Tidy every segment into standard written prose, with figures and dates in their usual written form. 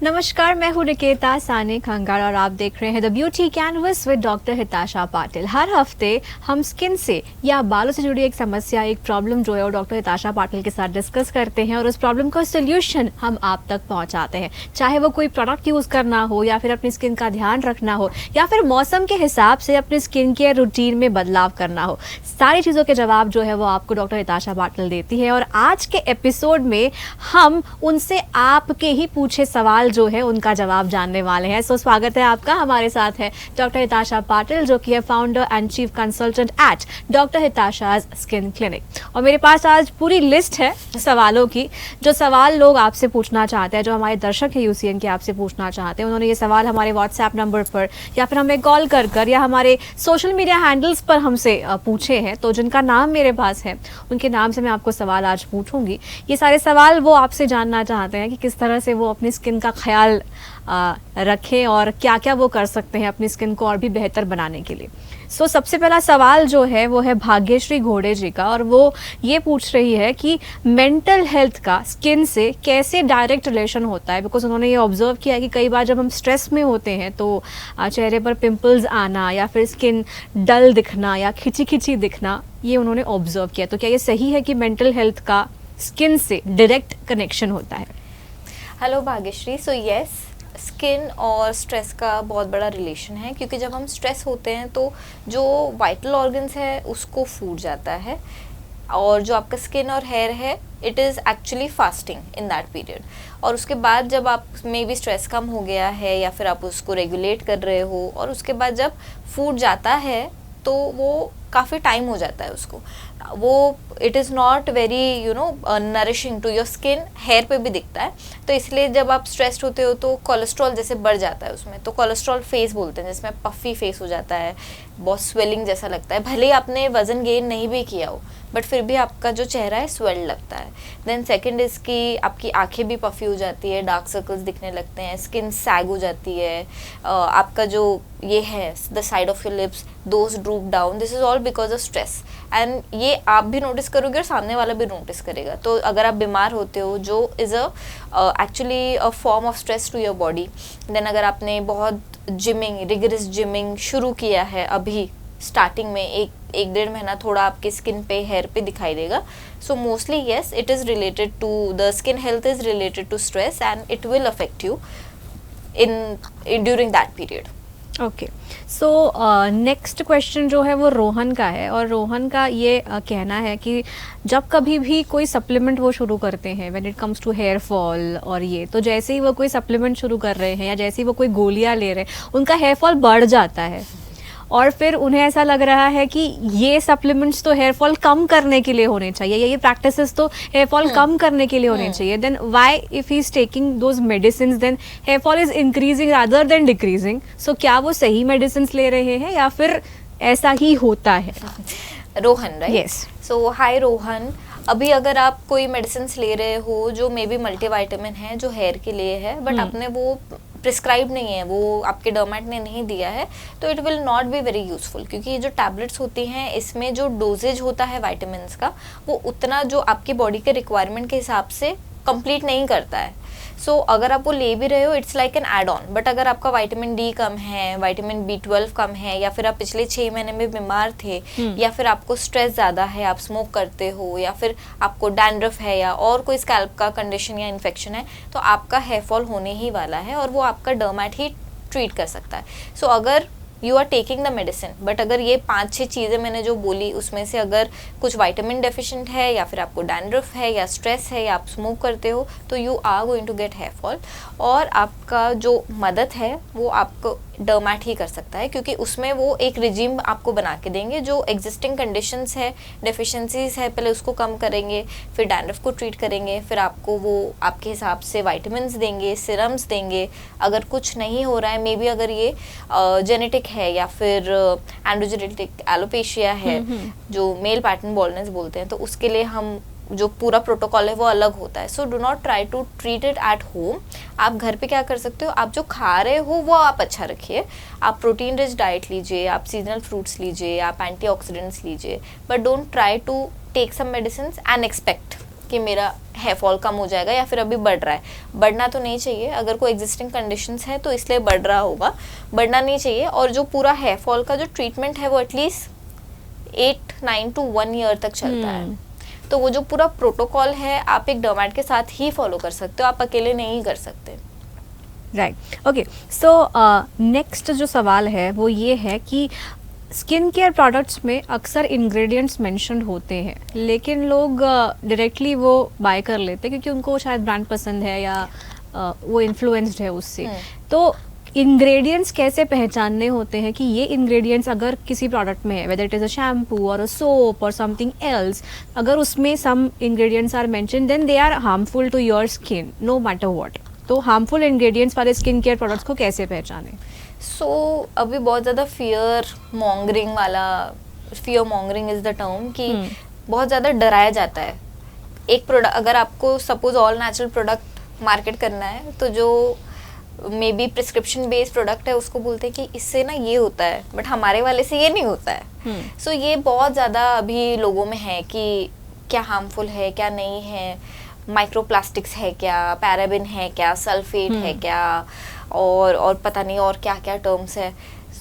नमस्कार, मैं हूँ निकेता सानी खंगार और आप देख रहे हैं the beauty canvas with doctor Hitasha Patil. हर हफ्ते हम स्किन से या बालों से जुड़ी एक समस्या, एक प्रॉब्लम जो है वो डॉक्टर हिताशा पाटिल के साथ डिस्कस करते हैं और उस प्रॉब्लम का सोल्यूशन हम आप तक पहुंचाते हैं। चाहे वो कोई प्रोडक्ट यूज़ करना हो या फिर अपनी स्किन का ध्यान रखना हो या फिर मौसम के हिसाब से अपनी स्किन केयर रूटीन में बदलाव करना हो, सारी चीज़ों के जवाब जो है वो आपको डॉक्टर हिताशा पाटिल देती है। और आज के एपिसोड में हम उनसे आपके ही पूछे सवाल जो है उनका जवाब जानने वाले हैं। सो स्वागत है आपका। हमारे साथ है डॉक्टर हिताशा पाटिल जो कि है founder and chief consultant at doctor Hitasha's skin clinic. और मेरे पास आज पूरी लिस्ट है सवालों की, जो सवाल लोग आपसे पूछना चाहते हैं, जो हमारे दर्शक हैं यूसीएन के आपसे पूछना चाहते हैं। उन्होंने ये सवाल हमारे व्हाट्सएप नंबर पर या फिर हमें कॉल कर या हमारे सोशल मीडिया हैंडल्स पर हमसे पूछे हैं। तो जिनका नाम मेरे पास है उनके नाम से मैं आपको सवाल आज पूछूंगी। ये सारे सवाल वो आपसे जानना चाहते हैं कि किस तरह से वो अपनी स्किन का ख्याल रखें और क्या क्या वो कर सकते हैं अपनी स्किन को और भी बेहतर बनाने के लिए। सो सबसे पहला सवाल जो है वो है भाग्यश्री घोड़े जी का, और वो ये पूछ रही है कि मेंटल हेल्थ का स्किन से कैसे डायरेक्ट रिलेशन होता है। बिकॉज उन्होंने ये ऑब्जर्व किया है कि कई बार जब हम स्ट्रेस में होते हैं तो चेहरे पर पिंपल्स आना या फिर स्किन डल दिखना या खिंची खिंची दिखना, ये उन्होंने ऑब्जर्व किया। तो क्या ये सही है कि मेंटल हेल्थ का स्किन से डायरेक्ट कनेक्शन होता है? Hello Bhagyashree. So yes, skin और स्ट्रेस का बहुत बड़ा रिलेशन है, क्योंकि जब हम स्ट्रेस होते हैं तो जो वाइटल ऑर्गन्स है उसको फूट जाता है, और जो आपका स्किन और हेयर है it is actually fasting in that period. और उसके बाद जब आप में भी स्ट्रेस कम हो गया है या फिर आप उसको रेगुलेट कर रहे हो, और उसके बाद जब फूट जाता है तो वो काफ़ी टाइम हो जाता है उसको, वो it is not very nourishing to your skin. Hair पे भी दिखता है, तो इसलिए जब आप स्ट्रेस्ड होते हो तो कोलेस्ट्रॉल जैसे बढ़ जाता है उसमें, तो कोलेस्ट्रॉल फेस बोलते हैं, जिसमें पफी फेस हो जाता है, बहुत स्वेलिंग जैसा लगता है। भले ही आपने वजन गेन नहीं भी किया हो बट फिर भी आपका जो चेहरा है स्वेल्ड लगता है। देन सेकंड इज़ कि आपकी आंखें भी पफी हो जाती है, डार्क सर्कल्स दिखने लगते हैं, स्किन सैग हो जाती है, आपका जो ये है the side of your lips those drupe down. This is all because of stress, and ये आप भी नोटिस करोगे और सामने वाला भी नोटिस करेगा। तो अगर आप बीमार होते हो, जो is actually a form of stress to your body. Then अगर आपने बहुत रिगरस जिमिंग शुरू किया है अभी स्टार्टिंग में, एक डेढ़ महीना थोड़ा आपके स्किन पे, हेयर पे दिखाई देगा। So mostly yes, it is related to the skin health is related to stress and it will affect you in during that period. Okay, so next question जो है वो रोहन का है, और रोहन का ये कहना है कि जब कभी भी कोई सप्लीमेंट वो शुरू करते हैं when it comes to hair fall, और ये तो जैसे ही वो कोई सप्लीमेंट शुरू कर रहे हैं या जैसे ही वो कोई गोलियां ले रहे हैं उनका हेयर फॉल बढ़ जाता है, और फिर उन्हें ऐसा लग रहा है कि ये सप्लीमेंट्स तो हेयर फॉल कम करने के लिए होने चाहिए, या ये प्रैक्टिसेस तो हेयर फॉल कम करने के लिए होने चाहिए। Then why if he is taking those medicine then hair fall is increasing rather than decreasing? So क्या वो सही मेडिसिन ले रहे हैं या फिर ऐसा ही होता है? रोहन, राइट? यस। सो हाय रोहन, अभी अगर आप कोई मेडिसिन ले रहे हो जो मे बी मल्टीविटामिन है, जो हेयर के लिए है, बट आपने वो प्रिस्क्राइब नहीं है, वो आपके डर्मेट ने नहीं दिया है, तो it will not be very useful. क्योंकि ये जो टैबलेट्स होती हैं इसमें जो डोजेज होता है विटामिन्स का, वो उतना जो आपकी बॉडी के रिक्वायरमेंट के हिसाब से कंप्लीट नहीं करता है। सो अगर आप वो ले भी रहे हो it's like an add on. But अगर आपका विटामिन डी कम है, विटामिन B12 कम है, या फिर आप पिछले 6 महीने में बीमार थे, या फिर आपको स्ट्रेस ज़्यादा है, आप स्मोक करते हो, या फिर आपको डैंड्रफ है या और कोई स्कैल्प का कंडीशन या इन्फेक्शन है, तो आपका हेयर फॉल होने ही वाला है, और वो आपका डर्मेट ही ट्रीट कर सकता है। सो अगर you are taking the medicine, but अगर ये 5-6 चीज़ें मैंने जो बोली उसमें से अगर कुछ विटामिन डेफिशिएंट है, या फिर आपको डैंड्रफ है, या स्ट्रेस है, या आप स्मोक करते हो, तो you are going to get hair fall. और आपका जो मदद है वो आपको डर्मेट ही कर सकता है, क्योंकि उसमें वो एक रिजीम आपको बना के देंगे जो एग्जिस्टिंग कंडीशंस है, डेफिशिएंसीज है, पहले उसको कम करेंगे, फिर डैंड्रफ को ट्रीट करेंगे, फिर आपको वो आपके हिसाब से विटामिन्स देंगे, सिरम्स देंगे। अगर कुछ नहीं हो रहा है, मे बी अगर ये जेनेटिक है या फिर एंड्रोजेनेटिक एलोपेशिया है, जो मेल पैटर्न बॉल्डनेस बोलते हैं, तो उसके लिए हम जो पूरा प्रोटोकॉल है वो अलग होता है. So do not try to treat it at home. आप घर पे क्या कर सकते हो, आप जो खा रहे हो वो आप अच्छा रखिए. आप प्रोटीन रिच डाइट लीजिए, आप सीजनल फ्रूट्स लीजिए, आप एंटीऑक्सीडेंट्स लीजिए, but don't try to take some medicine and expect कि मेरा हेयर फॉल कम हो जाएगा या फिर अभी बढ़ रहा है. बढ़ना तो नहीं चाहिए. अगर कोई एग्जिस्टिंग कंडीशंस है तो इसलिए बढ़ रहा होगा, बढ़ना नहीं चाहिए. और जो पूरा हेयर फॉल का जो ट्रीटमेंट है वो एटलीस्ट 8-9 to 1 year तक चलता है. तो वो जो पूरा प्रोटोकॉल है आप एक डर्मेट के साथ ही फॉलो कर सकते हो, आप अकेले नहीं कर सकते. राइट. ओके, सो नेक्स्ट जो सवाल है वो ये है कि स्किन केयर प्रोडक्ट्स में अक्सर इंग्रेडिएंट्स मेंशन होते हैं, लेकिन लोग डायरेक्टली वो बाय कर लेते हैं क्योंकि उनको शायद ब्रांड पसंद है या वो इन्फ्लुएंस्ड है उससे. तो इंग्रेडिएंट्स कैसे पहचानने होते हैं कि ये इंग्रेडिएंट्स अगर किसी प्रोडक्ट में है, whether it is a shampoo और अ सोप और समथिंग एल्स, अगर उसमें some ingredients are mention then they are harmful to your skin no matter what. तो हार्मफुल इंग्रेडिएंट्स वाले स्किन केयर प्रोडक्ट्स को कैसे पहचानें? सो अभी बहुत ज़्यादा fear mongering is the term कि बहुत ज़्यादा डराया जाता है. एक प्रोडक्ट अगर आपको suppose all natural product market करना है तो जो may be prescription based product है उसको बोलते हैं कि इससे ना ये होता है, बट हमारे वाले से ये नहीं होता है. सो ये बहुत ज़्यादा अभी लोगों में है कि क्या हार्मफुल है क्या नहीं है, माइक्रोप्लास्टिक्स है क्या, पैराबिन है क्या, सल्फेट है क्या, और पता नहीं और क्या क्या टर्म्स है.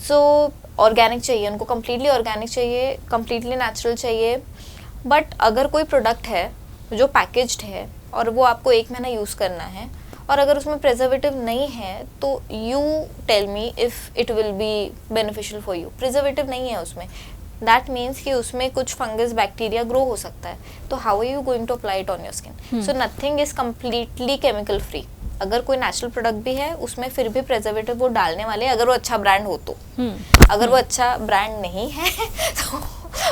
सो ऑर्गेनिक चाहिए उनको, कम्प्लीटली ऑर्गेनिक चाहिए, कम्प्लीटली नेचुरल चाहिए. बट अगर कोई प्रोडक्ट है जो पैकेज्ड है और वो आपको 1 महीना यूज़ करना है और अगर उसमें प्रिजर्वेटिव नहीं है तो you tell me if it will be beneficial for you. Preservative नहीं है उसमें, दैट मीन्स कि उसमें कुछ फंगस बैक्टीरिया ग्रो हो सकता है. तो how are you going to apply it on your skin? So nothing is completely chemical free. अगर कोई नेचुरल प्रोडक्ट भी है उसमें फिर भी प्रिजर्वेटिव वो डालने वाले, अगर वो अच्छा ब्रांड हो तो. अगर वो अच्छा ब्रांड नहीं है तो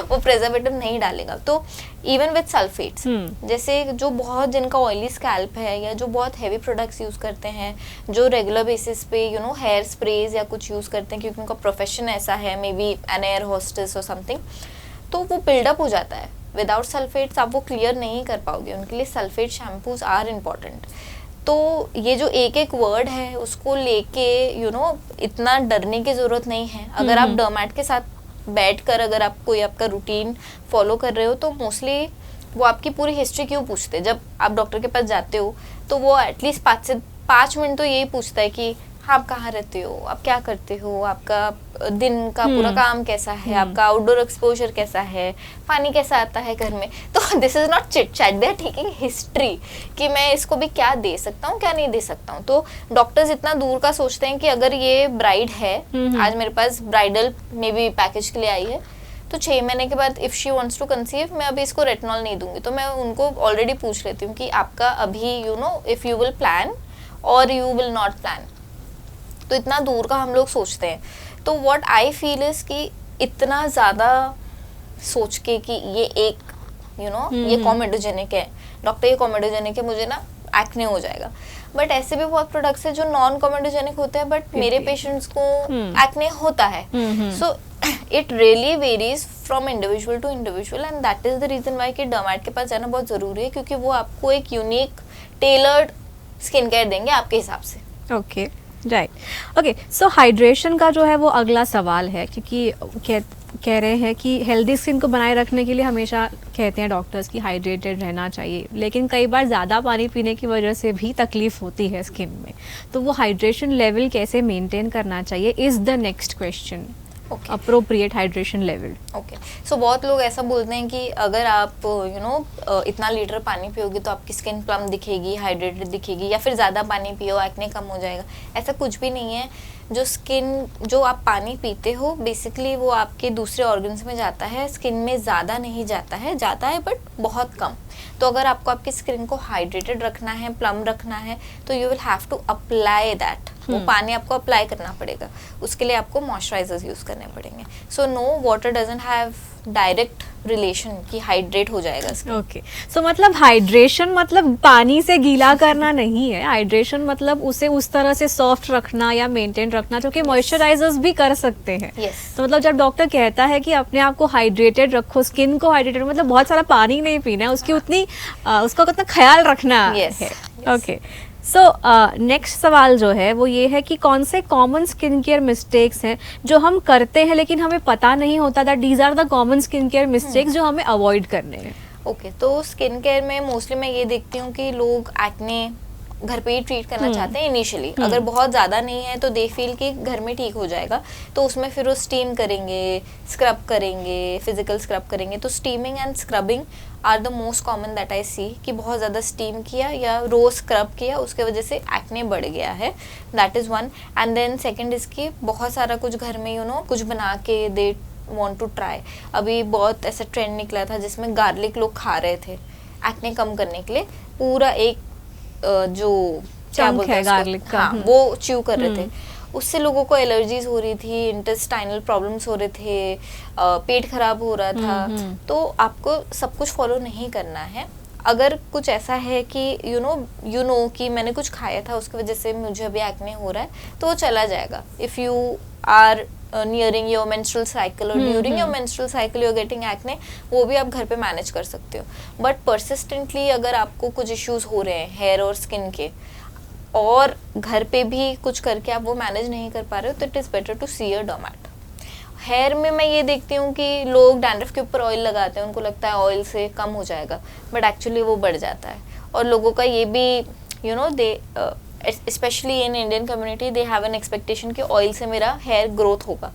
वो प्रिजर्वेटिव नहीं डालेगा. तो इवन विद सल्फेट्स, जैसे जो बहुत जिनका ऑयली स्कैल्प है या जो बहुत हैवी प्रोडक्ट्स यूज़ करते हैं, जो रेगुलर बेसिस पे हेयर स्प्रेज या कुछ यूज़ करते हैं क्योंकि उनका प्रोफेशन ऐसा है, may be an air hostess और समथिंग, तो वो बिल्डअप हो जाता है. विदाउट सल्फेट्स आप वो क्लियर नहीं कर पाओगे. उनके लिए सल्फेट शैम्पूज आर इम्पॉर्टेंट. तो ये जो एक वर्ड है उसको लेके इतना डरने की ज़रूरत नहीं है. अगर आप डर्मेट के साथ बैठ कर अगर आप कोई आपका रूटीन फॉलो कर रहे हो तो मोस्टली वो आपकी पूरी हिस्ट्री क्यों पूछते हैं. जब आप डॉक्टर के पास जाते हो तो वो एटलीस्ट 5 मिनट तो यही पूछता है कि आप कहाँ रहते हो, आप क्या करते हो, आपका दिन का पूरा काम कैसा है, आपका आउटडोर एक्सपोजर कैसा है, पानी कैसा आता है घर में. तो this is not chit chat, they are taking history कि मैं इसको भी क्या दे सकता हूँ क्या नहीं दे सकता हूँ. तो डॉक्टर्स इतना दूर का सोचते हैं कि अगर ये ब्राइड है, आज मेरे पास ब्राइडल मे बी पैकेज के लिए आई है, तो 6 महीने के बाद if she wants to conceive, मैं अभी इसको रेटिनॉल नहीं दूंगी. तो मैं उनको ऑलरेडी पूछ लेती हूँ कि आपका अभी इफ़ यू विल प्लान और यू विल नॉट प्लान. तो इतना दूर का हम लोग सोचते हैं. तो व्हाट आई फील इज कि इतना ज़्यादा सोच के कि ये एक ये कॉमेडोजेनिक है, डॉक्टर ये कॉमेडोजेनिक है, मुझे ना एक्ने हो जाएगा. बट ऐसे भी बहुत प्रोडक्ट्स है जो नॉन कॉमेडोजेनिक होते हैं बट मेरे पेशेंट्स को एक्ने होता है. So it really varies from individual to individual and that is the reason why कि डर्मेट के पास जाना बहुत ज़रूरी है, क्योंकि वो आपको एक यूनिक टेलर्ड स्किन केयर देंगे आपके हिसाब से. Okay, right. ओके, सो हाइड्रेशन का जो है वो अगला सवाल है, क्योंकि कह रहे हैं कि हेल्दी स्किन को बनाए रखने के लिए हमेशा कहते हैं डॉक्टर्स कि हाइड्रेटेड रहना चाहिए, लेकिन कई बार ज़्यादा पानी पीने की वजह से भी तकलीफ होती है स्किन में. तो वो हाइड्रेशन लेवल कैसे मेंटेन करना चाहिए is the next question. Appropriate hydration level. Okay, so बहुत लोग ऐसा बोलते हैं कि अगर आप इतना लीटर पानी पियोगे तो आपकी स्किन प्लम दिखेगी, हाइड्रेटेड दिखेगी, या फिर ज़्यादा पानी पियो एक्ने कम हो जाएगा. ऐसा कुछ भी नहीं है. जो आप पानी पीते हो बेसिकली वो आपके दूसरे ऑर्गन्स में जाता है, स्किन में ज़्यादा नहीं जाता है बट बहुत कम. तो अगर आपको आपकी स्किन को हाइड्रेटेड रखना है, प्लम रखना है, तो you will have to apply that. वो पानी आपको अप्लाई करना पड़ेगा. उसके लिए आपको मॉइस्चराइजर्स यूज़ करने पड़ेंगे. So no, water doesn't have direct relation कि हाइड्रेट हो जाएगा skin। ओके, सो मतलब हाइड्रेशन मतलब पानी से गीला करना नहीं है, हाइड्रेशन मतलब उसे उस तरह से सॉफ्ट रखना या मेंटेन रखना जो कि मॉइस्चराइजर्स भी कर सकते हैं। Yes। तो मतलब जब डॉक्टर कहता है कि अपने आप को हाइड्रेटेड रखो, स्किन को हाइड्रेटेड, मतलब बहुत सारा पानी नहीं पीना है, उसकी उतनी उसका उतना ख्याल रखना Yes, है। yes। ओके, सो नेक्स्ट सवाल जो है वो ये है कि कौन से कॉमन स्किन केयर मिस्टेक्स हैं जो हम करते हैं लेकिन हमें पता नहीं होता that these are the common skin care mistakes जो हमें अवॉइड करने हैं। ओके, तो स्किन केयर में मोस्टली मैं ये देखती हूँ कि लोग एक्ने घर पे ही ट्रीट करना चाहते हैं इनिशियली। अगर बहुत ज़्यादा नहीं है तो दे फील कि घर में ठीक हो जाएगा, तो उसमें फिर वो स्टीम करेंगे, स्क्रब करेंगे, फिजिकल स्क्रब करेंगे। तो steaming and scrubbing are the most common that I see, कि बहुत ज़्यादा स्टीम किया या रोज स्क्रब किया, उसके वजह से एक्ने बढ़ गया है। That is one. And then second is कि बहुत सारा कुछ घर में कुछ बना के दे वांट टू ट्राई। अभी बहुत ऐसा ट्रेंड निकला था जिसमें गार्लिक लोग खा रहे थे एक्ने कम करने के लिए, पूरा एक जो क्या चंक बोलते है हैं उसको, गार्लिक का, हाँ, वो च्यू कर रहे थे। उससे लोगों को एलर्जीज हो रही थी, इंटेस्टाइनल प्रॉब्लम्स हो रहे थे, पेट खराब हो रहा था। तो आपको सब कुछ फॉलो नहीं करना है। अगर कुछ ऐसा है कि यू नो कि मैंने कुछ खाया था उसकी वजह से मुझे अभी एक्ने हो रहा है, तो वो चला जाएगा। If you are nearing your menstrual cycle और during your menstrual cycle you are getting acne, वो भी आप घर पे मैनेज कर सकते हो। बट परसिस्टेंटली अगर आपको कुछ इश्यूज हो रहे हैं हेयर और स्किन के, और घर पे भी कुछ करके आप वो मैनेज नहीं कर पा रहे हो, तो it is better to see a derm. Hair में मैं ये देखती हूँ कि लोग डैंड्रफ के ऊपर ऑयल लगाते हैं, उनको लगता है ऑयल से कम हो जाएगा, बट एक्चुअली वो बढ़ जाता है। और लोगों का ये भी they specially in Indian community they have an expectation कि ऑयल से मेरा हेयर ग्रोथ होगा,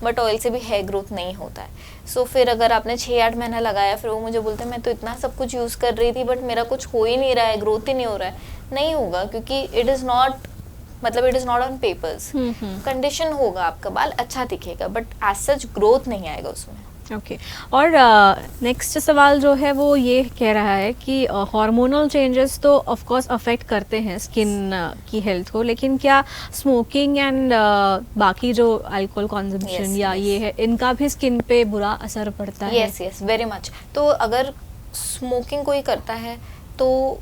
बट ऑयल से भी हेयर ग्रोथ नहीं होता है। सो फिर अगर आपने 6-8 महीना लगाया, फिर वो मुझे बोलते हैं मैं तो इतना सब कुछ यूज़ कर रही थी बट मेरा कुछ हो ही नहीं रहा है, ग्रोथ ही नहीं हो रहा है। नहीं होगा, क्योंकि it is not on papers. Condition होगा, आपका बाल अच्छा दिखेगा, बट एज सच ग्रोथ नहीं आएगा उसमें। ओके, और नेक्स्ट सवाल जो है वो ये कह रहा है कि हार्मोनल चेंजेस तो ऑफ कोर्स अफेक्ट करते हैं स्किन की हेल्थ को, लेकिन क्या स्मोकिंग एंड बाकी जो अल्कोहल कंजम्पशन या ये है, इनका भी स्किन पे बुरा असर पड़ता है? Yes, very much. तो अगर स्मोकिंग कोई करता है तो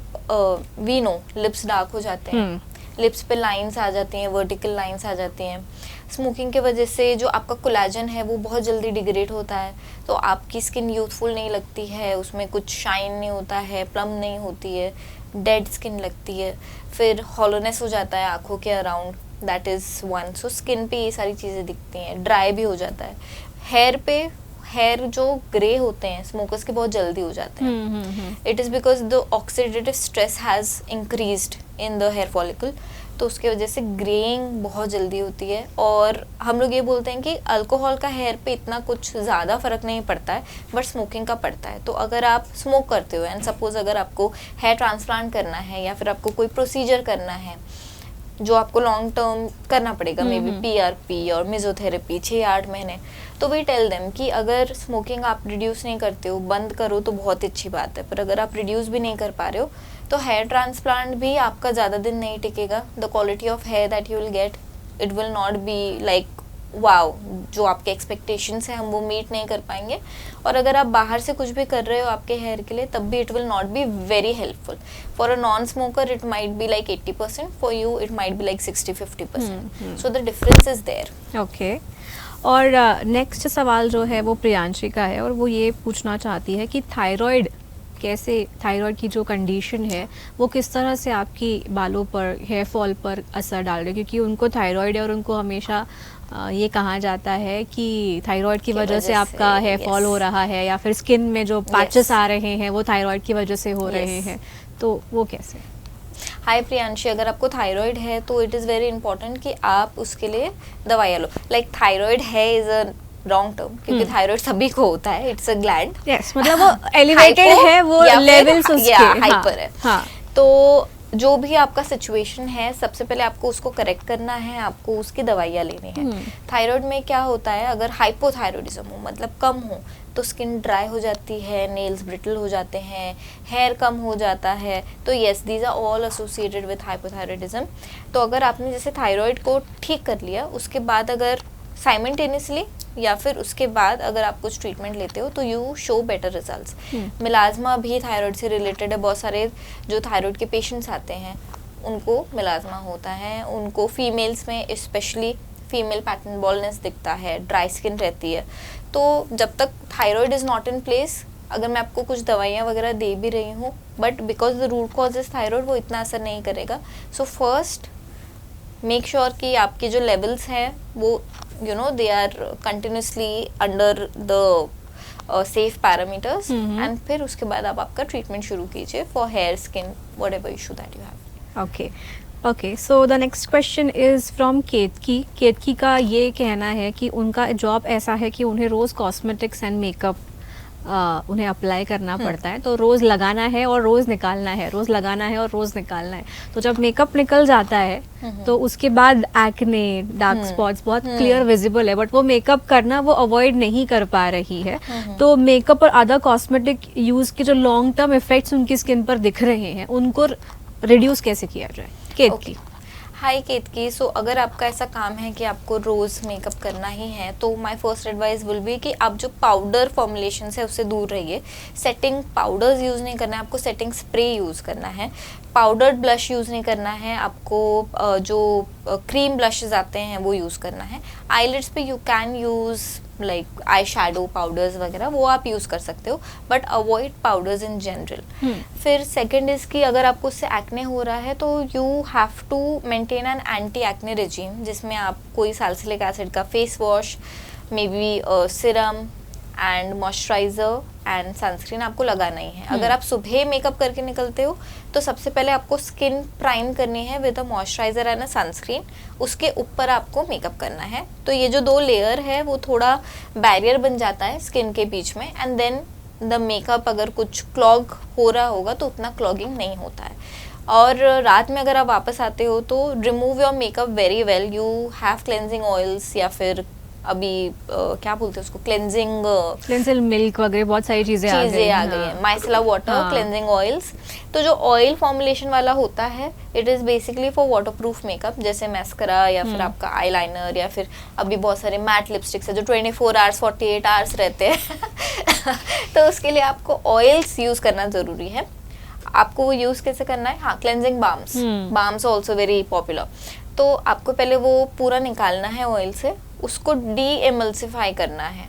वी नो लिप्स डार्क हो जाते हैं, लिप्स पे लाइंस आ जाती हैं, वर्टिकल लाइंस आ जाती हैं। स्मोकिंग के वजह से जो आपका कोलेजन है वो बहुत जल्दी डिग्रेड होता है, तो आपकी स्किन यूथफुल नहीं लगती है, उसमें कुछ शाइन नहीं होता है, प्लम नहीं होती है, डेड स्किन लगती है, फिर हॉलोनेस हो जाता है आँखों के around, that is one. So skin पे ये सारी चीज़ें दिखती हैं, ड्राई भी हो जाता है। हेयर जो ग्रे होते हैं स्मोकर्स के बहुत जल्दी हो जाते हैं। It is because the oxidative stress has increased in the hair follicle, तो उसके वजह से ग्रेइंग बहुत जल्दी होती है। और हम लोग ये बोलते हैं कि अल्कोहल का हेयर पे इतना कुछ ज़्यादा फ़र्क नहीं पड़ता है, बट स्मोकिंग का पड़ता है। तो अगर आप स्मोक करते हो एंड सपोज अगर आपको हेयर ट्रांसप्लांट करना है या फिर आपको कोई प्रोसीजर करना है जो आपको लॉन्ग टर्म करना पड़ेगा, मे बी PRP और मेसोथेरेपी 6-8 महीने, तो वी टेल देम कि अगर स्मोकिंग आप रिड्यूस नहीं करते हो, बंद करो तो बहुत अच्छी बात है, पर अगर आप रिड्यूस भी नहीं कर पा रहे हो तो हेयर ट्रांसप्लांट भी आपका ज़्यादा दिन नहीं टिकेगा। The quality of hair that you will get, it will not be like wow, जो आपके एक्सपेक्टेशंस हैं हम वो मीट नहीं कर पाएंगे। और अगर आप बाहर से कुछ भी कर रहे हो आपके हेयर के लिए, तब भी it will not be very helpful. For a non smoker it might be like 80%, for you it might be like 60-50%, so the difference is there. Okay, और नेक्स्ट सवाल जो है वो प्रियांशी का है, और वो ये पूछना चाहती है कि थायराइड की जो कंडीशन है वो किस तरह से आपकी बालों पर, हेयर फॉल पर असर डाल रही है, क्योंकि उनको थायराइड है और उनको हमेशा ये कहा जाता है कि थायराइड की वजह से आपका हेयर फॉल हो रहा है, या फिर स्किन में जो पैचेस आ रहे हैं वो थायराइड की वजह से हो रहे हैं, तो वो कैसे? हाय प्रियांशी, अगर आपको थायराइड है तो इट इज़ वेरी इंपॉर्टेंट कि आप उसके लिए दवाइयाँ लो। लाइक थायराइड है इज अ रॉन्ग टर्म, क्योंकि थायराइड सभी को होता है, इट्स अ ग्लैंड। यस, मतलब वो एलिवेटेड है, वो लेवल्स उसके हाइपर है। हाँ, तो जो भी आपका सिचुएशन है सबसे पहले आपको उसको करेक्ट करना है, आपको उसकी दवाइयाँ लेनी है। थायराइड में क्या होता है, अगर हाइपोथायरॉयडिज्म हो मतलब कम हो तो स्किन ड्राई हो जाती है, नेल्स ब्रिटल हो जाते हैं, हेयर कम हो जाता है। तो yes, these are all associated with hypothyroidism. तो अगर आपने जैसे थायराइड को ठीक कर लिया, उसके बाद अगर साइमल्टेनियसली या फिर उसके बाद अगर आप कुछ ट्रीटमेंट लेते हो तो यू शो बेटर रिजल्ट्स। मिलाज्मा भी थायराइड से रिलेटेड है, बहुत सारे जो थायराइड के पेशेंट्स आते हैं उनको मिलाज्मा होता है, उनको फीमेल्स में स्पेशली फीमेल पैटर्न बॉलनेस दिखता है, ड्राई स्किन रहती है। तो जब तक thyroid is not in place, अगर मैं आपको कुछ दवाइयाँ वगैरह दे भी रही हूँ but because the root cause is thyroid, वो इतना असर नहीं करेगा। सो फर्स्ट मेक श्योर कि आपके जो लेवल्स हैं वो they are continuously under the safe parameters, and फिर उसके बाद आप आपका ट्रीटमेंट शुरू कीजिए for hair, skin, whatever issue that you have. Okay, so the next question is from Ketki. Ketki का ये कहना है कि उनका जॉब ऐसा है कि उन्हें रोज़ कॉस्मेटिक्स एंड मेकअप उन्हें अप्लाई करना पड़ता है, तो रोज़ लगाना है और रोज़ निकालना है, रोज़ लगाना है और रोज़ निकालना है। तो जब मेकअप निकल जाता है तो उसके बाद एक्ने, डार्क स्पॉट्स बहुत क्लियर विजिबल है, बट वो मेकअप करना वो अवॉइड नहीं कर पा रही है। तो मेकअप और अदर कॉस्मेटिक यूज़ के जो लॉन्ग टर्म इफेक्ट्स उनकी स्किन पर दिख रहे हैं उनको रिड्यूस कैसे किया जाए? केतकी। हाय केतकी, सो अगर आपका ऐसा काम है कि आपको रोज़ मेकअप करना ही है तो my first advice will be कि आप जो पाउडर फॉर्मुलेशन है उससे दूर रहिए। सेटिंग पाउडर्स यूज़ नहीं करना है आपको, सेटिंग स्प्रे यूज़ करना है। पाउडर्ड ब्लश यूज़ नहीं करना है आपको, जो क्रीम ब्लशेस आते हैं वो यूज़ करना है। आईलिड्स पे you can use like eye shadow powders वगैरह, वो आप यूज़ कर सकते हो, but avoid powders in general. फिर सेकंड इज़ कि अगर आपको उससे एक्ने हो रहा है तो you have to maintain an anti acne regime, जिसमें आप कोई सैलिसिलिक एसिड का face wash, maybe serum and moisturiser and sunscreen आपको लगाना ही है। अगर आप सुबह मेकअप करके निकलते हो तो सबसे पहले आपको स्किन प्राइम करनी है with a moisturiser and a sunscreen, उसके ऊपर आपको मेकअप करना है। तो ये जो 2 लेयर है वो थोड़ा बैरियर बन जाता है स्किन के बीच में, एंड देन द मेकअप अगर कुछ क्लॉग हो रहा होगा तो उतना क्लॉगिंग नहीं होता है। और रात में अगर आप वापस आते हो तो remove your makeup very well. You have cleansing oils या फिर अभी क्या बोलते हैं उसको, क्लेंजिंग मिल्क वगैरह बहुत सारी चीजें आ गई हैं, माइसेला वाटर, क्लेंजिंग ऑयल्स। तो जो ऑयल फॉर्मुलेशन वाला होता है it is basically for waterproof makeup, जैसे मैस्करा या फिर आपका आईलाइनर, या फिर अभी बहुत सारे मैट लिपस्टिक्स है जो 24 आवर्स 48 आवर्स रहते हैं तो उसके लिए आपको ऑयल्स यूज़ करना ज़रूरी है। आपको वो यूज़ कैसे करना है? हाँ, cleansing balms also very popular. तो आपको पहले वो पूरा निकालना है ऑयल से, उसको डी एमल्सिफाई करना है,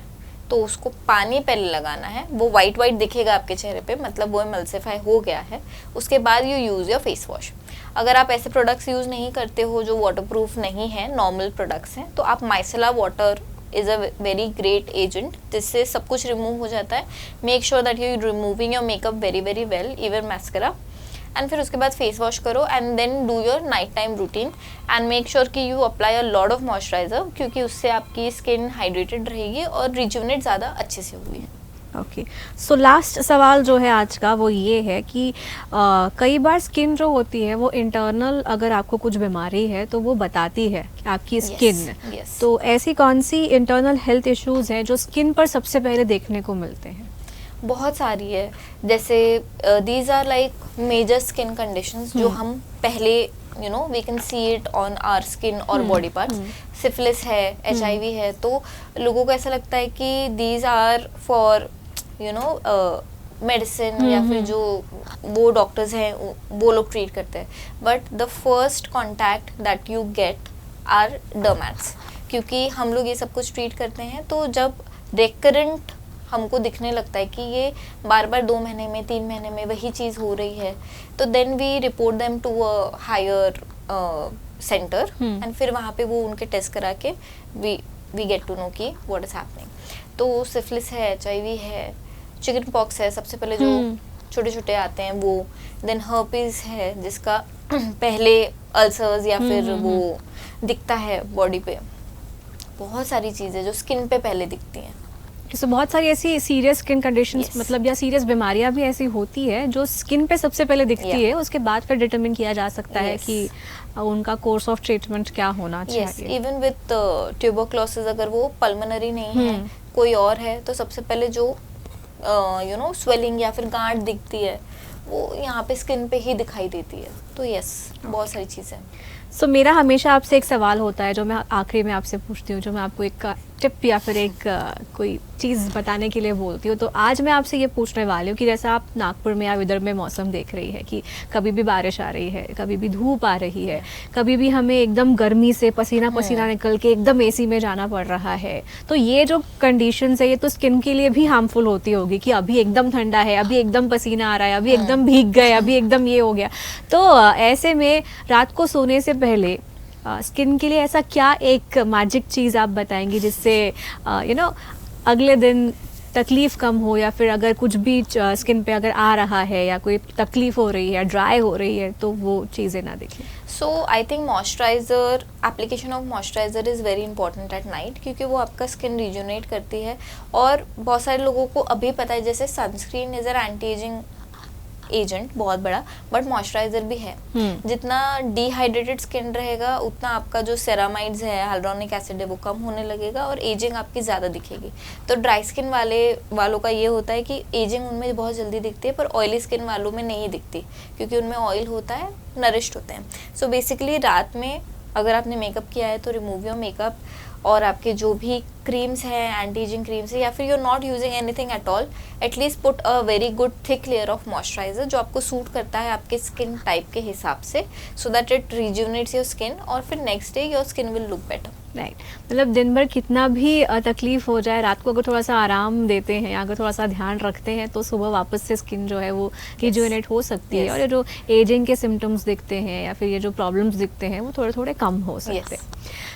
तो उसको पानी पहले लगाना है, वो वाइट दिखेगा आपके चेहरे पे, मतलब वो एमल्सिफाई हो गया है। उसके बाद you use your face wash. अगर आप ऐसे प्रोडक्ट्स यूज़ नहीं करते हो जो वाटरप्रूफ नहीं है, नॉर्मल प्रोडक्ट्स हैं, तो आप micellar water is a very great agent, जिससे सब कुछ रिमूव हो जाता है। Make sure that you removing your makeup very very well, even mascara. And फिर उसके बाद फेस वॉश करो and then do your night time routine and make sure कि you apply a lot of moisturiser, क्योंकि उससे आपकी skin hydrated रहेगी और रिजुवनेट ज़्यादा अच्छे से होगी। ओके, सो लास्ट सवाल जो है आज का वो ये है कि कई बार स्किन जो होती है वो इंटरनल, अगर आपको कुछ बीमारी है तो वो बताती है आपकी स्किन। yes. तो ऐसी कौन सी इंटरनल हेल्थ इश्यूज हैं जो स्किन पर सबसे पहले देखने को मिलते हैं? बहुत सारी है, जैसे these are like major skin conditions जो हम पहले we can see it on our skin और बॉडी पार्ट्स। सिफिलिस है, HIV है, तो लोगों को ऐसा लगता है कि दीज आर फॉर मेडिसिन या फिर जो वो डॉक्टर्स हैं वो लोग ट्रीट करते हैं, but the first contact that you get are dermats, क्योंकि हम लोग ये सब कुछ ट्रीट करते हैं। तो जब रेकरेंट हमको दिखने लगता है कि ये बार बार 2 महीने में 3 महीने में वही चीज़ हो रही है, तो then we report them to a higher centre and फिर वहाँ पे वो उनके टेस्ट करा के वी गेट टू नो कि व्हाट इज हैपनिंग। तो सिफिलिस है, HIV है, चिकन पॉक्स है, सबसे पहले जो छोटे छोटे आते हैं वो, देन हर्पीज है जिसका पहले अल्सर्स या फिर वो दिखता है बॉडी पे। बहुत सारी चीज़ें जो स्किन पे पहले दिखती हैं। तो बहुत सारी ऐसी सीरियस स्किन कंडीशंस मतलब या सीरियस बीमारियां भी ऐसी होती है जो स्किन पे सबसे पहले दिखती है, उसके बाद फिर डिटरमिन किया जा सकता है कि उनका कोर्स ऑफ ट्रीटमेंट क्या होना चाहिए। इवन विद ट्यूबरक्लोसिस, अगर वो पल्मोनरी नहीं है, कोई और है, तो सबसे पहले जो स्वेलिंग या फिर गांठ दिखती है वो यहाँ पे स्किन पे ही दिखाई देती है। तो बहुत सारी चीज़ें। सो मेरा हमेशा आपसे एक सवाल होता है जो मैं आखिरी में आपसे पूछती हूँ, जो मैं आपको एक टिप या फिर एक कोई चीज़ बताने के लिए बोलती हूँ। तो आज मैं आपसे ये पूछने वाली हूँ कि जैसा आप नागपुर में या विदर्भ में मौसम देख रही है कि कभी भी बारिश आ रही है, कभी भी धूप आ रही है, कभी भी हमें एकदम गर्मी से पसीना पसीना निकल के एकदम एसी में जाना पड़ रहा है। तो ये जो कंडीशंस है ये तो स्किन के लिए भी हार्मफुल होती होगी कि अभी एकदम ठंडा है, अभी एकदम पसीना आ रहा है, अभी एकदम भीग गए, अभी एकदम ये हो गया। तो ऐसे में रात को सोने से पहले स्किन के लिए ऐसा क्या एक मैजिक चीज़ आप बताएंगी जिससे अगले दिन तकलीफ कम हो, या फिर अगर कुछ भी स्किन पे अगर आ रहा है या कोई तकलीफ हो रही है, ड्राई हो रही है, तो वो चीज़ें ना दिखें। So I think moisturiser, application of moisturiser is very important at night, क्योंकि वो आपका स्किन रिजुनेट करती है। और बहुत सारे लोगों को अभी पता है जैसे sunscreen is an anti ageing agent बहुत बड़ा, बट मॉइस्चराइजर भी है। जितना डिहाइड्रेटेड स्किन रहेगा उतना आपका जो सेरामाइड्स है, हाइलुरोनिक एसिड है, वो कम होने लगेगा और एजिंग आपकी ज़्यादा दिखेगी। तो ड्राई स्किन वालों का ये होता है कि एजिंग उनमें बहुत जल्दी दिखती है, पर ऑयली स्किन वालों में नहीं दिखती, क्योंकि उनमें ऑयल होता है, नरिश्ड होते हैं। सो बेसिकली रात में अगर आपने मेकअप किया है तो रिमूव योर मेकअप, और आपके जो भी क्रीम्स हैं, एंटी एजिंग क्रीम्स है, या फिर you are not using anything at all, at least put a very good thick layer of moisturiser जो आपको सूट करता है आपके स्किन टाइप के हिसाब से, so that it rejuvenates your skin, और फिर next day your skin will look better. Right, मतलब दिन भर कितना भी तकलीफ हो जाए, रात को अगर थोड़ा सा आराम देते हैं, अगर थोड़ा सा ध्यान रखते हैं, तो सुबह वापस से स्किन जो है वो रिजुवेनेट हो सकती है, और ये जो एजिंग के सिम्टम्स दिखते हैं या फिर ये जो प्रॉब्लम्स दिखते हैं वो थोड़े थोड़े कम हो सकते हैं।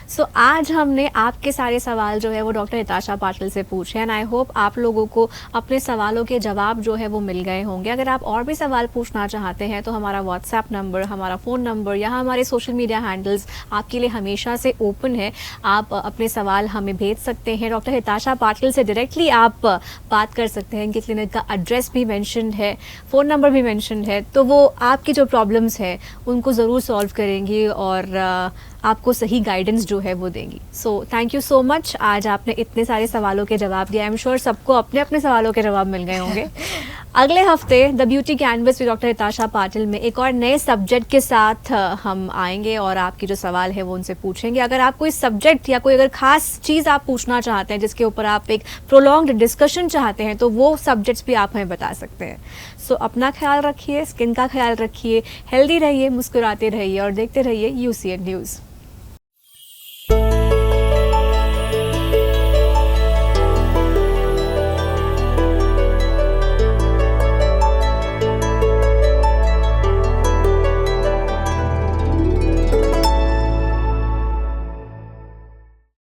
सो आज हमने आपके सारे सवाल जो है वो डॉक्टर हिताशा पाटिल से पूछे, एंड आई होप आप लोगों को अपने सवालों के जवाब जो है वो मिल गए होंगे। अगर आप और भी सवाल पूछना चाहते हैं तो हमारा व्हाट्सएप नंबर, हमारा फ़ोन नंबर या हमारे सोशल मीडिया हैंडल्स आपके लिए हमेशा से ओपन है। आप अपने सवाल हमें भेज सकते हैं। डॉक्टर हिताशा पाटिल से डायरेक्टली आप बात कर सकते हैं। इनके क्लिनिक का एड्रेस भी मेंशन्ड है, फ़ोन नंबर भी मेंशन्ड है, तो वो आपकी जो प्रॉब्लम्स है उनको ज़रूर सॉल्व करेंगी और आपको सही गाइडेंस जो है वो देंगी। So thank you so much, आज आपने इतने सारे सवालों के जवाब दिए। आई एम श्योर सबको अपने अपने सवालों के जवाब मिल गए होंगे। अगले हफ्ते the beauty canvas with doctor Hitasha Patil में एक और नए सब्जेक्ट के साथ हम आएंगे और आपकी जो सवाल है वो उनसे पूछेंगे। अगर आप कोई सब्जेक्ट या कोई अगर खास चीज़ आप पूछना चाहते हैं जिसके ऊपर आप एक प्रोलॉन्ग्ड डिस्कशन चाहते हैं तो वो सब्जेक्ट्स भी आप हमें बता सकते हैं। सो अपना ख्याल रखिए, स्किन का ख्याल रखिए, हेल्दी रहिए, मुस्कुराते रहिए और देखते रहिए UCN न्यूज़।